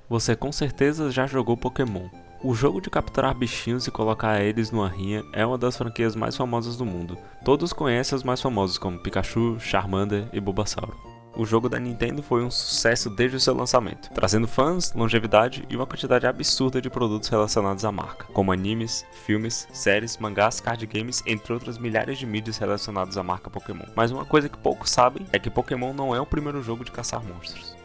Você com certeza já jogou Pokémon. O jogo de capturar bichinhos e colocar eles numa rinha é uma das franquias mais famosas do mundo. Todos conhecem os mais famosos como Pikachu, Charmander e Bulbasaur. O jogo da Nintendo foi um sucesso desde o seu lançamento, trazendo fãs, longevidade e uma quantidade absurda de produtos relacionados à marca, como animes, filmes, séries, mangás, card games, entre outras milhares de mídias relacionadas à marca Pokémon. Mas uma coisa que poucos sabem é que Pokémon não é o primeiro jogo de caçar monstros.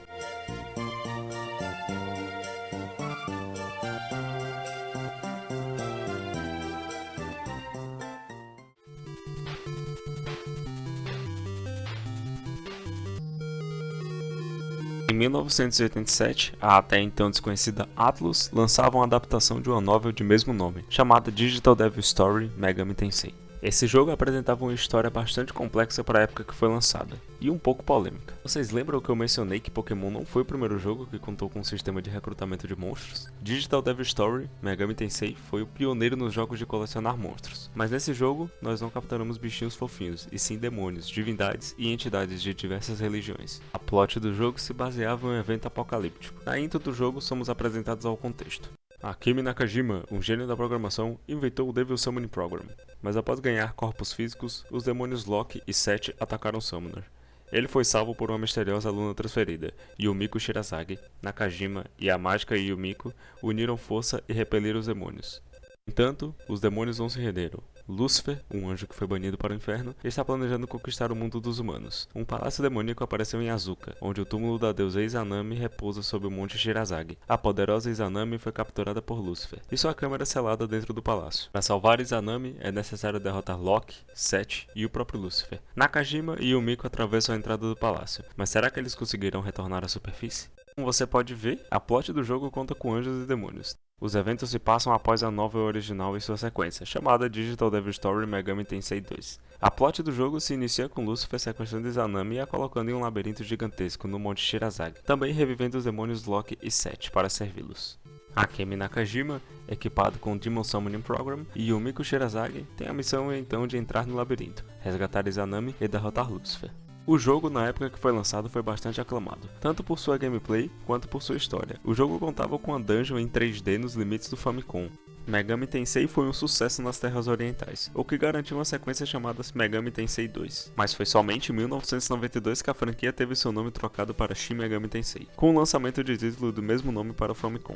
Em 1987, a até então desconhecida Atlus lançava uma adaptação de uma novel de mesmo nome, chamada Digital Devil Story Megami Tensei. Esse jogo apresentava uma história bastante complexa para a época que foi lançada, e um pouco polêmica. Vocês lembram que eu mencionei que Pokémon não foi o primeiro jogo que contou com um sistema de recrutamento de monstros? Digital Devil Story Megami Tensei foi o pioneiro nos jogos de colecionar monstros. Mas nesse jogo, nós não capturamos bichinhos fofinhos, e sim demônios, divindades e entidades de diversas religiões. A plot do jogo se baseava em um evento apocalíptico. Na intro do jogo, somos apresentados ao contexto. Akemi Nakajima, um gênio da programação, inventou o Devil Summoning Program, mas após ganhar corpos físicos, os demônios Loki e Seth atacaram Summoner. Ele foi salvo por uma misteriosa aluna transferida, Yumiko Shirazaki. Nakajima e a mágica Yumiko uniram força e repeliram os demônios. No entanto, os demônios não se renderam. Lúcifer, um anjo que foi banido para o inferno, está planejando conquistar o mundo dos humanos. Um palácio demoníaco apareceu em Azuka, onde o túmulo da deusa Izanami repousa sob o monte Shirazagi. A poderosa Izanami foi capturada por Lúcifer, e sua câmara selada dentro do palácio. Para salvar Izanami, é necessário derrotar Loki, Seth e o próprio Lúcifer. Nakajima e Yumiko atravessam a entrada do palácio, mas será que eles conseguirão retornar à superfície? Como você pode ver, a plot do jogo conta com anjos e demônios. Os eventos se passam após a novel original e sua sequência, chamada Digital Devil Story Megami Tensei 2. A plot do jogo se inicia com Lúcifer sequestrando Izanami e a colocando em um labirinto gigantesco no Monte Shirazagi, também revivendo os demônios Loki e Seth para servi-los. Akemi Nakajima, equipado com o Demon Summoning Program, e Yumiko Shirazaki têm a missão então de entrar no labirinto, resgatar Izanami e derrotar Lúcifer. O jogo, na época que foi lançado, foi bastante aclamado, tanto por sua gameplay quanto por sua história. O jogo contava com uma dungeon em 3D nos limites do Famicom. Megami Tensei foi um sucesso nas terras orientais, o que garantiu uma sequência chamada Megami Tensei 2. Mas foi somente em 1992 que a franquia teve seu nome trocado para Shin Megami Tensei, com o lançamento de título do mesmo nome para o Famicom.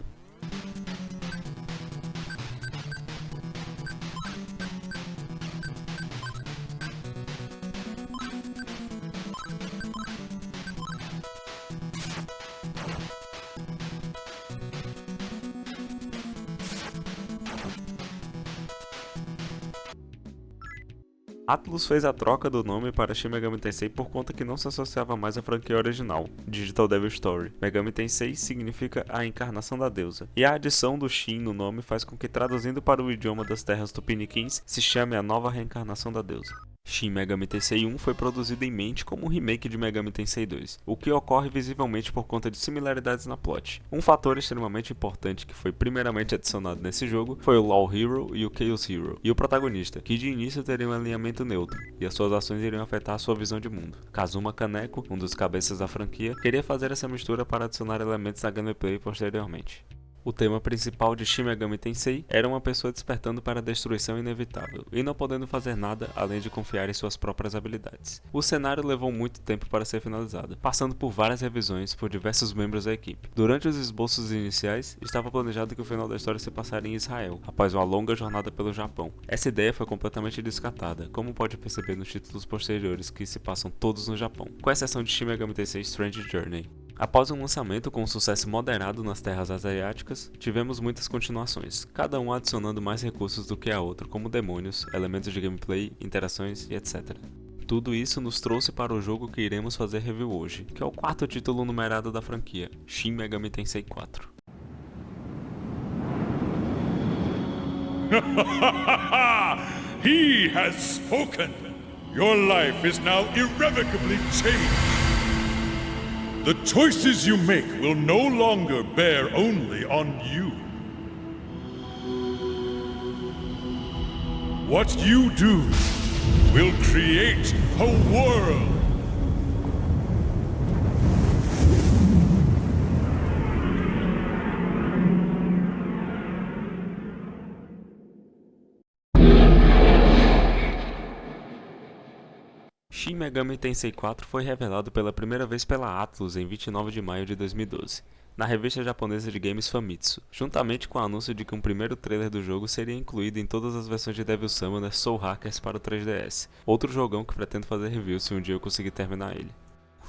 Atlus fez a troca do nome para Shin Megami Tensei por conta que não se associava mais à franquia original, Digital Devil Story. Megami Tensei significa a encarnação da deusa, e a adição do Shin no nome faz com que, traduzindo para o idioma das terras tupiniquins, se chame a nova reencarnação da deusa. Shin Megami Tensei 1 foi produzido em mente como um remake de Megami Tensei 2, o que ocorre visivelmente por conta de similaridades na plot. Um fator extremamente importante que foi primeiramente adicionado nesse jogo foi o Law Hero e o Chaos Hero, e o protagonista, que de início teria um alinhamento neutro, e as suas ações iriam afetar a sua visão de mundo. Kazuma Kaneko, um dos cabeças da franquia, queria fazer essa mistura para adicionar elementos na gameplay posteriormente. O tema principal de Shin Megami Tensei era uma pessoa despertando para a destruição inevitável e não podendo fazer nada além de confiar em suas próprias habilidades. O cenário levou muito tempo para ser finalizado, passando por várias revisões por diversos membros da equipe. Durante os esboços iniciais, estava planejado que o final da história se passaria em Israel, após uma longa jornada pelo Japão. Essa ideia foi completamente descartada, como pode perceber nos títulos posteriores que se passam todos no Japão, com exceção de Shin Megami Tensei Strange Journey. Após um lançamento com um sucesso moderado nas terras asiáticas, tivemos muitas continuações, cada um adicionando mais recursos do que a outra, como demônios, elementos de gameplay, interações e etc. Tudo isso nos trouxe para o jogo que iremos fazer review hoje, que é o quarto título numerado da franquia, Shin Megami Tensei 4. He has spoken! Your life is now irrevocably changed! The choices you make will no longer bear only on you. What you do will create a world. Shin Megami Tensei 4 foi revelado pela primeira vez pela Atlus em 29 de maio de 2012, na revista japonesa de games Famitsu, juntamente com o anúncio de que um primeiro trailer do jogo seria incluído em todas as versões de Devil Summoner Soul Hackers para o 3DS, outro jogão que pretendo fazer review se um dia eu conseguir terminar ele.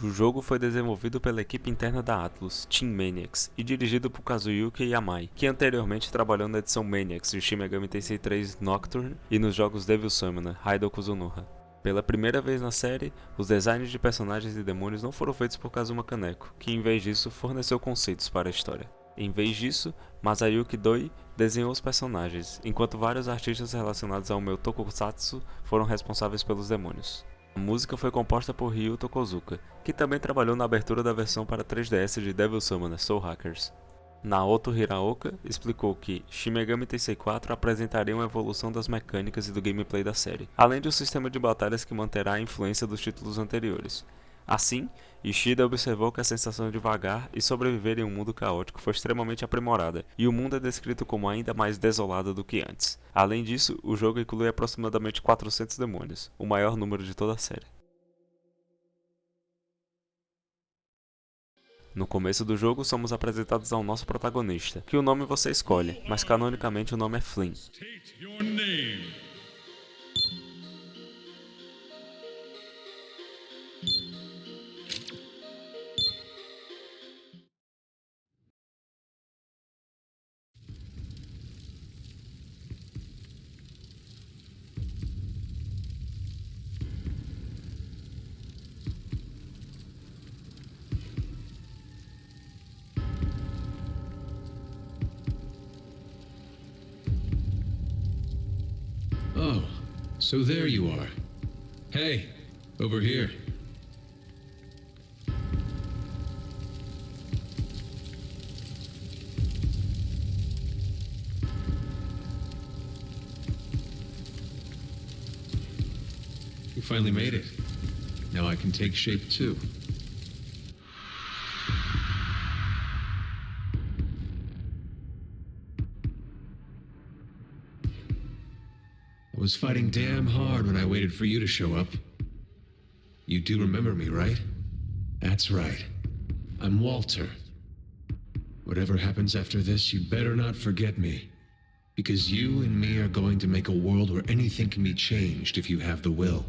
O jogo foi desenvolvido pela equipe interna da Atlus, Team Maniacs, e dirigido por Kazuyuki Yamai, que anteriormente trabalhou na edição Maniacs de Shin Megami Tensei 3 Nocturne e nos jogos Devil Summoner Haido Kuzunoha. Pela primeira vez na série, os designs de personagens e demônios não foram feitos por Kazuma Kaneko, que em vez disso forneceu conceitos para a história. Em vez disso, Masayuki Doi desenhou os personagens, enquanto vários artistas relacionados ao meu tokusatsu foram responsáveis pelos demônios. A música foi composta por Ryu Tokozuka, que também trabalhou na abertura da versão para 3DS de Devil Summoner Soul Hackers. Naoto Hiraoka explicou que Shin Megami Tensei 4 apresentaria uma evolução das mecânicas e do gameplay da série, além de um sistema de batalhas que manterá a influência dos títulos anteriores. Assim, Ishida observou que a sensação de vagar e sobreviver em um mundo caótico foi extremamente aprimorada, e o mundo é descrito como ainda mais desolado do que antes. Além disso, o jogo inclui aproximadamente 400 demônios, o maior número de toda a série. No começo do jogo, somos apresentados ao nosso protagonista, que o nome você escolhe, mas canonicamente o nome é Flynn. State your name. Oh, so there you are. Hey, over here. You finally made it. Now I can take shape too. I was fighting damn hard when I waited for you to show up. You do remember me, right? That's right. I'm Walter. Whatever happens after this, you better not forget me. Because you and me are going to make a world where anything can be changed if you have the will.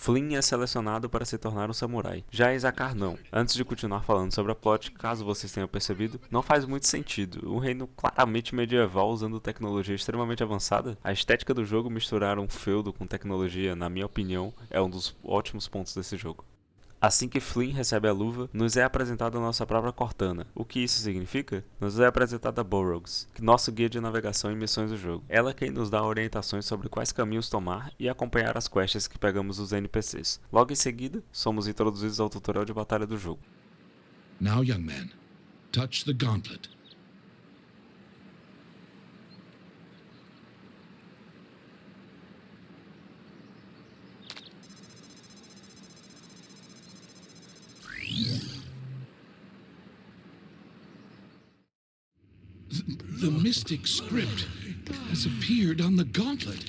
Flynn é selecionado para se tornar um samurai. Já Isakar não. Antes de continuar falando sobre a plot, caso vocês tenham percebido, não faz muito sentido. Um reino claramente medieval usando tecnologia extremamente avançada. A estética do jogo misturar um feudo com tecnologia, na minha opinião, é um dos ótimos pontos desse jogo. Assim que Flynn recebe a luva, nos é apresentada a nossa própria Cortana. O que isso significa? Nos é apresentada Burroughs, nosso guia de navegação em missões do jogo. Ela é quem nos dá orientações sobre quais caminhos tomar e acompanhar as quests que pegamos dos NPCs. Logo em seguida, somos introduzidos ao tutorial de batalha do jogo. Now, young man, touch the gauntlet. The mystic script has appeared on the gauntlet.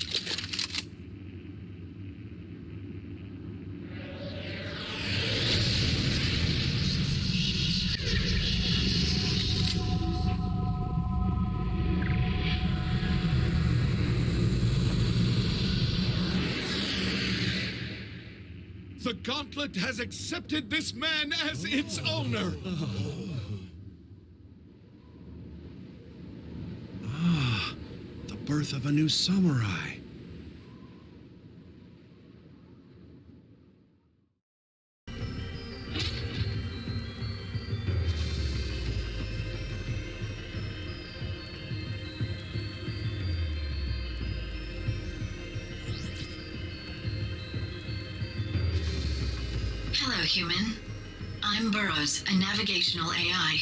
The gauntlet has accepted this man as its owner. The birth of a new samurai. Hello, human. I'm Burroughs, a navigational AI.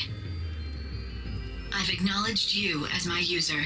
I've acknowledged you as my user.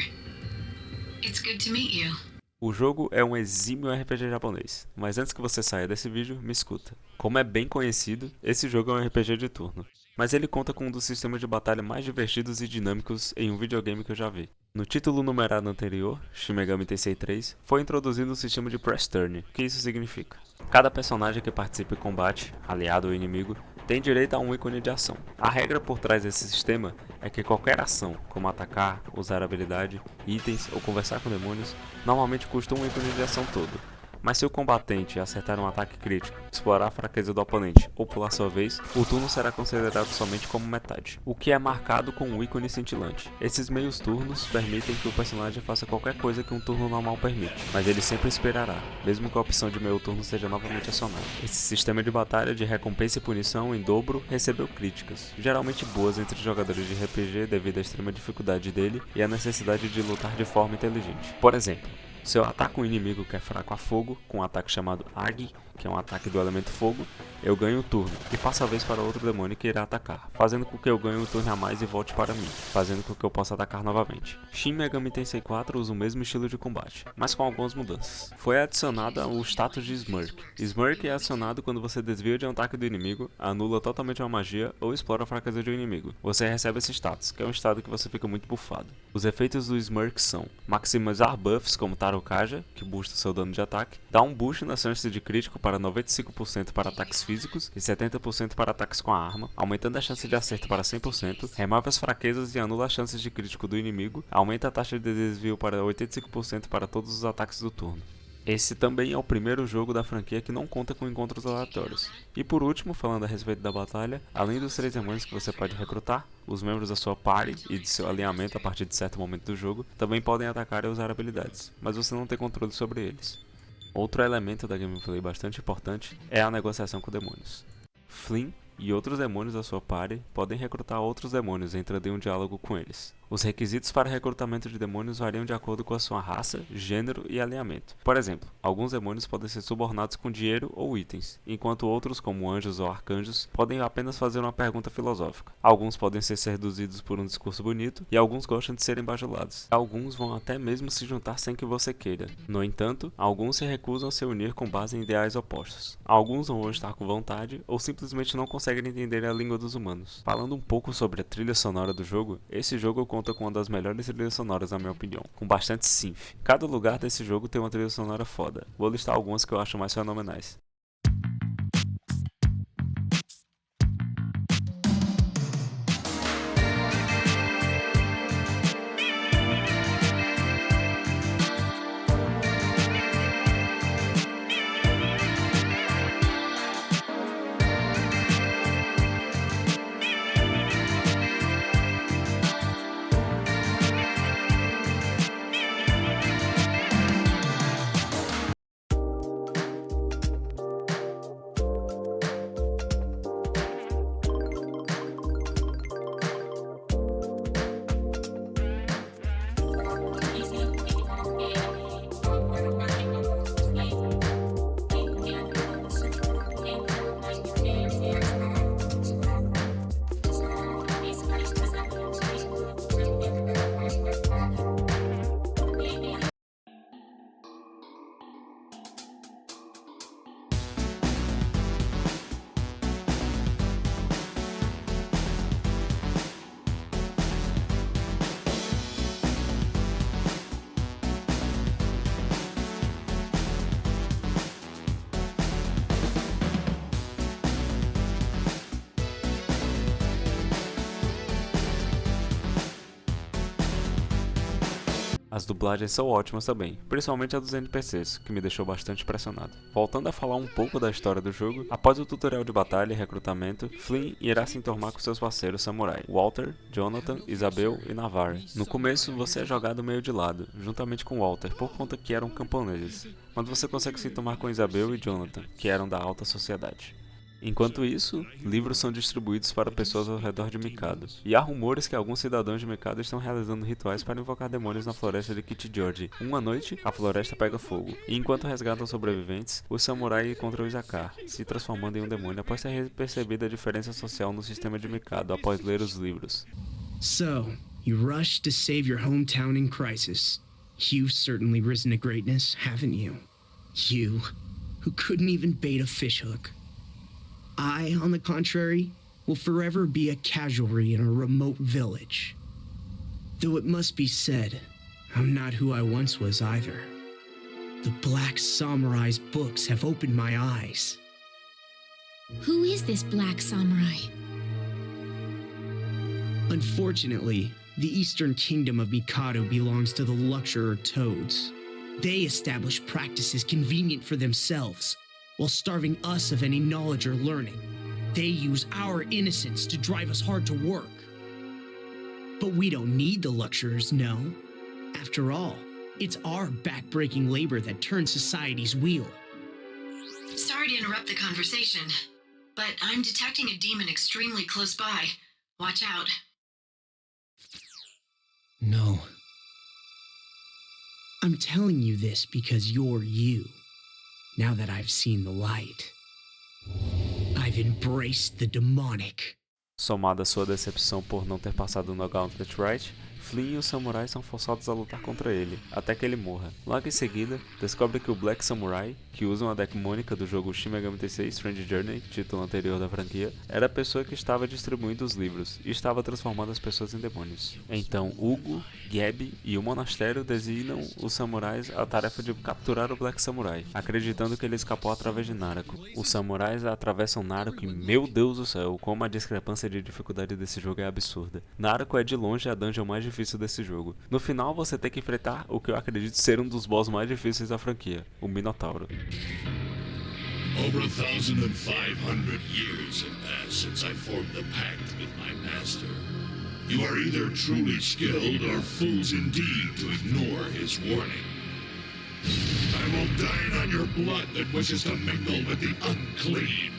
It's good to meet you. O jogo é um exímio RPG japonês, mas antes que você saia desse vídeo, me escuta. Como é bem conhecido, esse jogo é um RPG de turno. mas ele conta com um dos sistemas de batalha mais divertidos e dinâmicos em um videogame que eu já vi. No título numerado anterior, Shin Megami Tensei 3, foi introduzido um sistema de press turn. O que isso significa? Cada personagem que participa em combate, aliado ou inimigo, tem direito a um ícone de ação. A regra por trás desse sistema é que qualquer ação, como atacar, usar habilidade, itens ou conversar com demônios, normalmente custa um ícone de ação todo. Mas se o combatente acertar um ataque crítico, explorar a fraqueza do oponente ou pular sua vez, o turno será considerado somente como metade, o que é marcado com um ícone cintilante. Esses meios turnos permitem que o personagem faça qualquer coisa que um turno normal permite, mas ele sempre esperará, mesmo que a opção de meio turno seja novamente acionada. Esse sistema de batalha de recompensa e punição em dobro recebeu críticas, geralmente boas entre jogadores de RPG devido à extrema dificuldade dele e à necessidade de lutar de forma inteligente. Por exemplo, se eu ataco um inimigo que é fraco a fogo, com um ataque chamado Agi, que é um ataque do elemento fogo, eu ganho o turno e passo a vez para outro demônio que irá atacar, fazendo com que eu ganhe um turno a mais e volte para mim, fazendo com que eu possa atacar novamente. Shin Megami Tensei 4 usa o mesmo estilo de combate, mas com algumas mudanças. Foi adicionada o status de Smirk. Smirk é acionado quando você desvia de um ataque do inimigo, anula totalmente uma magia ou explora a fraqueza de um inimigo. Você recebe esse status, que é um estado que você fica muito bufado. Os efeitos do Smirk são maximizar buffs como Tarokaja, que boosta seu dano de ataque, dá um boost na chance de crítico para 95% para ataques físicos e 70% para ataques com a arma, aumentando a chance de acerto para 100%, remove as fraquezas e anula as chances de crítico do inimigo, aumenta a taxa de desvio para 85% para todos os ataques do turno. Esse também é o primeiro jogo da franquia que não conta com encontros aleatórios. E por último, falando a respeito da batalha, além dos 3 demônios que você pode recrutar, os membros da sua party e de seu alinhamento a partir de certo momento do jogo também podem atacar e usar habilidades, mas você não tem controle sobre eles. Outro elemento da gameplay bastante importante é a negociação com demônios. Flynn e outros demônios da sua party podem recrutar outros demônios entrando em um diálogo com eles. Os requisitos para recrutamento de demônios variam de acordo com a sua raça, gênero e alinhamento. Por exemplo, alguns demônios podem ser subornados com dinheiro ou itens, enquanto outros, como anjos ou arcanjos, podem apenas fazer uma pergunta filosófica. Alguns podem ser seduzidos por um discurso bonito e alguns gostam de serem bajulados. Alguns vão até mesmo se juntar sem que você queira. No entanto, alguns se recusam a se unir com base em ideais opostos. Alguns vão estar com vontade ou simplesmente não conseguem entender a língua dos humanos. Falando um pouco sobre a trilha sonora do jogo, esse jogo conta com uma das melhores trilhas sonoras na minha opinião, com bastante synth. Cada lugar desse jogo tem uma trilha sonora foda. Vou listar algumas que eu acho mais fenomenais. As dublagens são ótimas também, principalmente a dos NPCs, que me deixou bastante impressionado. Voltando a falar um pouco da história do jogo, após o tutorial de batalha e recrutamento, Flynn irá se enturmar com seus parceiros samurai, Walter, Jonathan, Isabel e Navarre. No começo, você é jogado meio de lado, juntamente com Walter, por conta que eram camponeses, mas você consegue se enturmar com Isabel e Jonathan, que eram da alta sociedade. Enquanto isso, livros são distribuídos para pessoas ao redor de Mikado, e há rumores que alguns cidadãos de Mikado estão realizando rituais para invocar demônios na floresta de Kichijoji. Uma noite, a floresta pega fogo, e enquanto resgatam sobreviventes, os samurai encontram Izakar, se transformando em um demônio após ter percebido a diferença social no sistema de Mikado após ler os livros. So, you rushed to save your hometown in crisis. You've certainly risen to greatness, haven't you? You, who couldn't even bait a fishhook. I, on the contrary, will forever be a casualty in a remote village. Though it must be said, I'm not who I once was either. The Black Samurai's books have opened my eyes. Who is this Black Samurai? Unfortunately, the Eastern Kingdom of Mikado belongs to the Luxurer Toads. They establish practices convenient for themselves, while starving us of any knowledge or learning. They use our innocence to drive us hard to work. But we don't need the Luxurers, no. After all, it's our back-breaking labor that turns society's wheel. Sorry to interrupt the conversation, but I'm detecting a demon extremely close by. Watch out. No. I'm telling you this because you're you. Now that I've seen the light, I've embraced the demonic. Somada à sua decepção por não ter passado no Gauntlet Right, Flynn e os samurais são forçados a lutar contra ele, até que ele morra. Logo em seguida, descobre que o Black Samurai, que usa uma demônica do jogo Shin Megami Tensei Strange Journey, título anterior da franquia, era a pessoa que estava distribuindo os livros e estava transformando as pessoas em demônios. Então, Hugo, Gabi e o monastério designam os samurais a tarefa de capturar o Black Samurai, acreditando que ele escapou através de Narako. Os samurais atravessam Narako e, meu Deus do céu, como a discrepância de dificuldade desse jogo é absurda. Narako é de longe a dungeon mais difícil desse jogo. No final você tem que enfrentar o que eu acredito ser um dos boss mais difíceis da franquia, o Minotauro. Over 1,500 years have passed since I formed the pact with my master. You are either truly skilled or fools indeed to ignore his warning. I will dine on your blood that wishes to mingle with the unclean.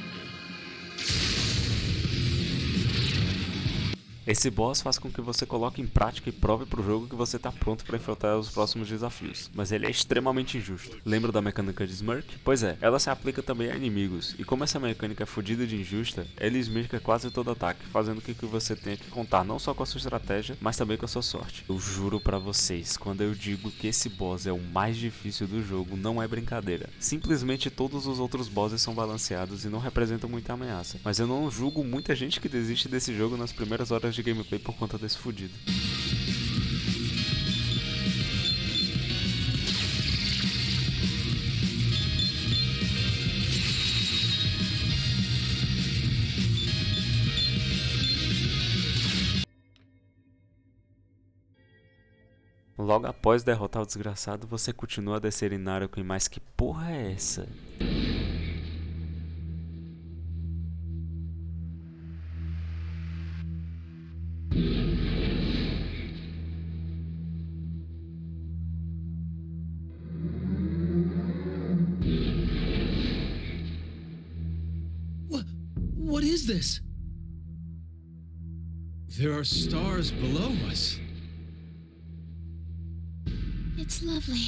Esse boss faz com que você coloque em prática e prove pro jogo que você tá pronto para enfrentar os próximos desafios, mas ele é extremamente injusto. Lembra da mecânica de Smirk? Pois é, ela se aplica também a inimigos, e como essa mecânica é fodida de injusta, ele esmirca quase todo ataque, fazendo com que você tenha que contar não só com a sua estratégia, mas também com a sua sorte. Eu juro pra vocês, quando eu digo que esse boss é o mais difícil do jogo, não é brincadeira. Simplesmente todos os outros bosses são balanceados e não representam muita ameaça, mas eu não julgo muita gente que desiste desse jogo nas primeiras horas de gameplay por conta desse fudido. Logo após derrotar o desgraçado, você continua a descer em Narako e mais que porra é essa? What is this? There are stars below us. It's lovely.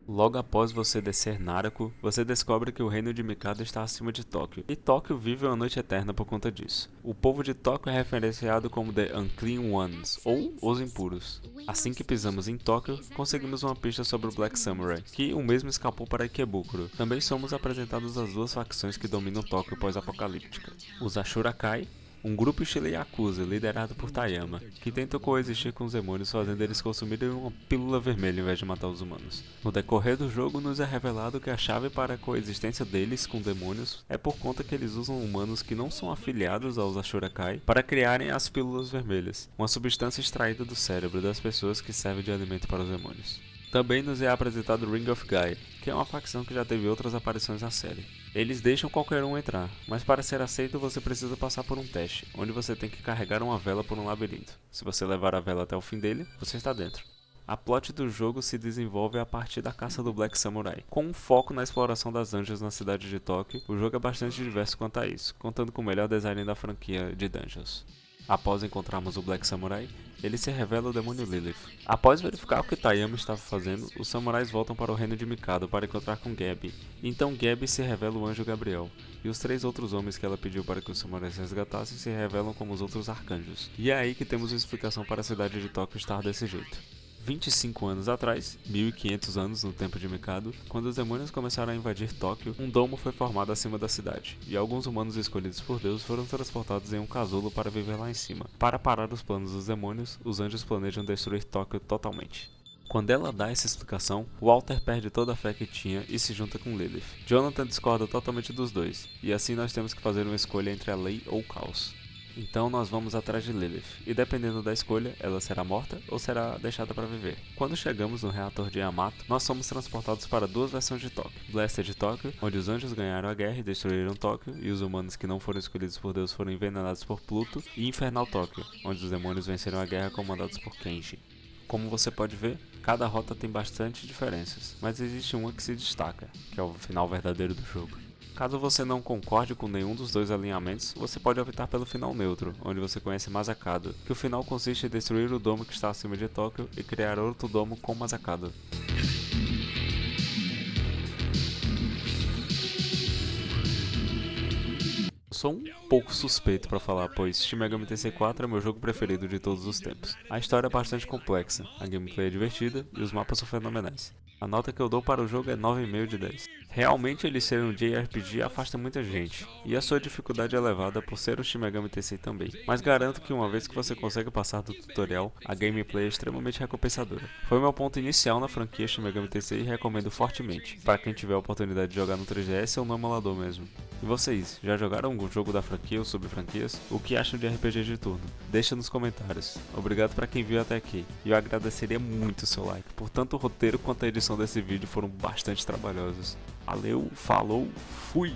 Logo após você descer Narako, você descobre que o reino de Mikado está acima de Tóquio, e Tóquio vive uma noite eterna por conta disso. O povo de Tóquio é referenciado como The Unclean Ones, ou Os Impuros. Assim que pisamos em Tóquio, conseguimos uma pista sobre o Black Samurai, que o mesmo escapou para Ikebukuro. Também somos apresentados as duas facções que dominam Tóquio pós-apocalíptica. Os Ashurakai, um grupo estilo Yakuza, liderado por Tayama, que tenta coexistir com os demônios, fazendo eles consumirem uma pílula vermelha em vez de matar os humanos. No decorrer do jogo, nos é revelado que a chave para a coexistência deles com demônios é por conta que eles usam humanos que não são afiliados aos Ashurakai para criarem as pílulas vermelhas, uma substância extraída do cérebro das pessoas que serve de alimento para os demônios. Também nos é apresentado Ring of Gaia, que é uma facção que já teve outras aparições na série. Eles deixam qualquer um entrar, mas para ser aceito você precisa passar por um teste, onde você tem que carregar uma vela por um labirinto. Se você levar a vela até o fim dele, você está dentro. A plot do jogo se desenvolve a partir da caça do Black Samurai. Com um foco na exploração das dungeons na cidade de Tóquio, o jogo é bastante diverso quanto a isso, contando com o melhor design da franquia de dungeons. Após encontrarmos o Black Samurai, ele se revela o demônio Lilith. Após verificar o que Taiyama estava fazendo, os samurais voltam para o reino de Mikado para encontrar com Gabi. Então Gabi se revela o anjo Gabriel, e os 3 outros homens que ela pediu para que os samurais resgatassem se revelam como os outros arcanjos. E é aí que temos uma explicação para a cidade de Tóquio estar desse jeito. 25 anos atrás, 1500 anos no tempo de Mikado, quando os demônios começaram a invadir Tóquio, um domo foi formado acima da cidade, e alguns humanos escolhidos por Deus foram transportados em um casulo para viver lá em cima. Para parar os planos dos demônios, os anjos planejam destruir Tóquio totalmente. Quando ela dá essa explicação, Walter perde toda a fé que tinha e se junta com Lilith. Jonathan discorda totalmente dos dois, e assim nós temos que fazer uma escolha entre a lei ou o caos. Então nós vamos atrás de Lilith, e dependendo da escolha, ela será morta ou será deixada para viver. Quando chegamos no reator de Yamato, nós somos transportados para 2 versões de Tóquio. Blasted Tóquio, onde os anjos ganharam a guerra e destruíram Tóquio, e os humanos que não foram escolhidos por Deus foram envenenados por Pluto, e Infernal Tóquio, onde os demônios venceram a guerra comandados por Kenji. Como você pode ver, cada rota tem bastante diferenças, mas existe uma que se destaca, que é o final verdadeiro do jogo. Caso você não concorde com nenhum dos 2 alinhamentos, você pode optar pelo final neutro, onde você conhece Masakado, que o final consiste em destruir o domo que está acima de Tóquio e criar outro domo com Masakado. Sou um pouco suspeito para falar, pois Shin Megami Tensei 4 é meu jogo preferido de todos os tempos. A história é bastante complexa, a gameplay é divertida e os mapas são fenomenais. A nota que eu dou para o jogo é 9,5 de 10. Realmente ele ser um JRPG afasta muita gente, e a sua dificuldade é elevada por ser o Shin Megami Tensei também. Mas garanto que uma vez que você consegue passar do tutorial, a gameplay é extremamente recompensadora. Foi meu ponto inicial na franquia Shin Megami Tensei e recomendo fortemente, para quem tiver a oportunidade de jogar no 3DS ou no emulador mesmo. E vocês, já jogaram algum jogo da franquia ou sobre franquias? O que acham de RPG de turno? Deixa nos comentários. Obrigado para quem viu até aqui, e eu agradeceria muito o seu like, por tanto o roteiro quanto a edição desse vídeo foram bastante trabalhosos. Valeu, falou, fui!